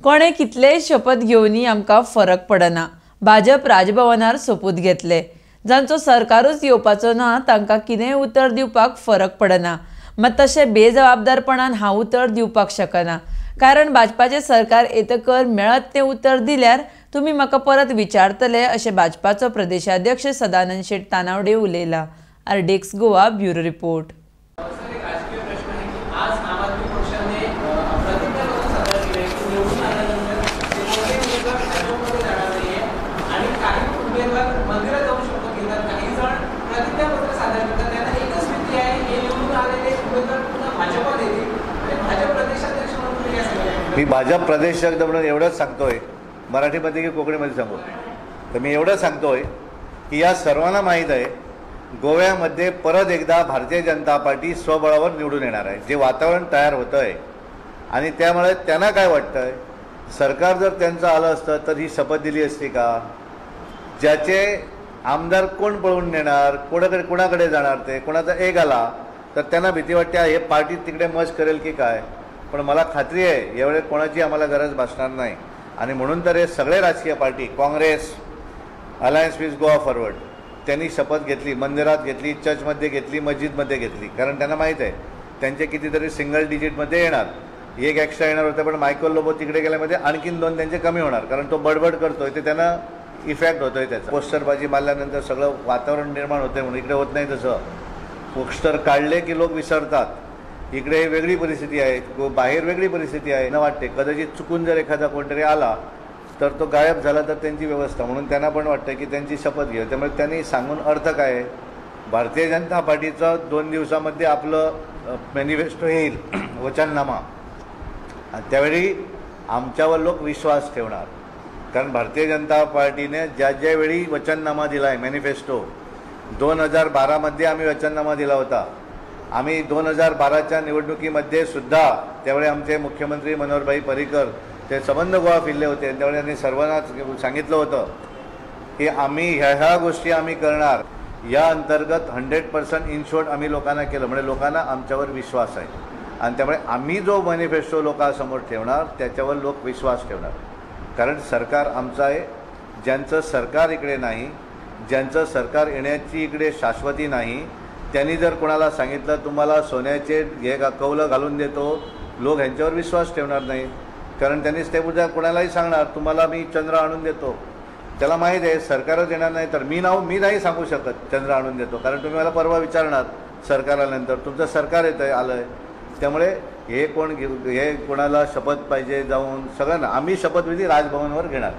कोणे कितलेय शपथ घेवनी आमकां फरक पडना। भाजप राजभवनार सोपूत घेतले, जांचो सरकारूच येवपाचो ना तांकां कितेंय उतर दिवपाक फरक पडना। मात तशें बेजबाबदारपणान हांव उतर दिवपाक शकना, कारण भाजपाचें सरकार येतकर मेळत तें उतर दिल्यार तुमी म्हाका परत विचारतले अशें भाजपाचो प्रदेशाध्यक्ष सदानंद शेट तानावडे उलयला। RDX Goa bureau report. मी भाजप प्रदेशाध्यक्ष म्हणून एवढंच सांगतोय, मराठीमध्ये की कोकणीमध्ये सांगू तर मी एवढं सांगतोय की या सर्वांना माहीत आहे गोव्यामध्ये परत एकदा भारतीय जनता पार्टी स्वबळावर निवडून येणार आहे। जे वातावरण तयार होतं आहे आणि त्यामुळे त्यांना काय वाटतंय, सरकार जर त्यांचं आलं असतं तर ही शपथ दिली असती का? ज्याचे आमदार कोण पळवून नेणार, कोणाकडे जाणार, ते कोणाचा एक आला तर त्यांना भीती वाटते हे पार्टी तिकडे मर्ज करेल की काय। पण मला खात्री आहे एवढे कोणाची आम्हाला गरज भासणार नाही आणि म्हणून तर हे सगळे राजकीय party, Congress, alliance with Goa forward, त्यांनी शपथ घेतली, मंदिरात घेतली, चर्चमध्ये घेतली, मस्जिदमध्ये घेतली, कारण त्यांना माहीत आहे त्यांचे कितीतरी सिंगल डिजिटमध्ये येणार, एक एक्स्ट्रा येणार होतं, पण मायकल लोबो तिकडे गेल्यामध्ये आणखीन 2 त्यांचे कमी होणार, कारण तो बडबड करतोय ते त्यांना इफेक्ट होतोय त्याचा। पोस्टरबाजी मारल्यानंतर सगळं वातावरण निर्माण होतंय म्हणून इकडे होत नाही तसं। पोस्टर काढले की लोक विसरतात, इकडे वेगळी परिस्थिती आहे, बाहेर वेगळी परिस्थिती आहे न वाटते। कदाचित चुकून जर एखादा कोणतरी आला तर तो गायब झाला तर त्यांची व्यवस्था, म्हणून त्यांना पण वाटतं की त्यांची शपथ घ्यावी। त्यामुळे त्यांनी सांगून अर्थ काय आहे, भारतीय जनता पार्टीचं 2 दिवसामध्ये आपलं मॅनिफेस्टो येईल, वचननामा, आणि त्यावेळी आमच्यावर लोक विश्वास ठेवणार, कारण भारतीय जनता पार्टीने ज्यावेळी वचननामा दिला आहे, मॅनिफेस्टो 2012मध्ये आम्ही वचननामा दिला होता। आम्ही 2012च्या निवडणुकीमध्ये सुद्धा त्यावेळी आमचे मुख्यमंत्री मनोहरभाई पर्रिकर ते संबंध गोवा फिरले होते, त्यावेळी त्यांनी सर्वांना सांगितलं होतं की आम्ही ह्या गोष्टी आम्ही करणार, या अंतर्गत 100% इन शॉर्ट आम्ही लोकांना केलं, म्हणजे लोकांना आमच्यावर विश्वास आहे आणि त्यामुळे आम्ही जो मॅनिफेस्टो लोकांसमोर ठेवणार त्याच्यावर लोक विश्वास ठेवणार, कारण सरकार आमचं आहे। ज्यांचं सरकार इकडे नाही, ज्यांचं सरकार येण्याची इकडे शाश्वती नाही, त्यांनी जर कोणाला सांगितलं तुम्हाला सोन्याचे कौलं घालून देतो, लोक ह्यांच्यावर विश्वास ठेवणार नाही, कारण त्यांनीच ते उद्या कोणालाही सांगणार तुम्हाला मी चंद्र आणून देतो। त्याला माहीत आहे सरकारच येणार नाही तर मी नाही सांगू शकत चंद्र आणून देतो, कारण तुम्ही मला परवा विचारणार सरकार आल्यानंतर तुमचं सरकार येतं आहे आलं आहे। त्यामुळे हे कोणाला शपथ पाहिजे जाऊन सगळ्यांना आम्ही शपथविधी राजभवनवर घेणार।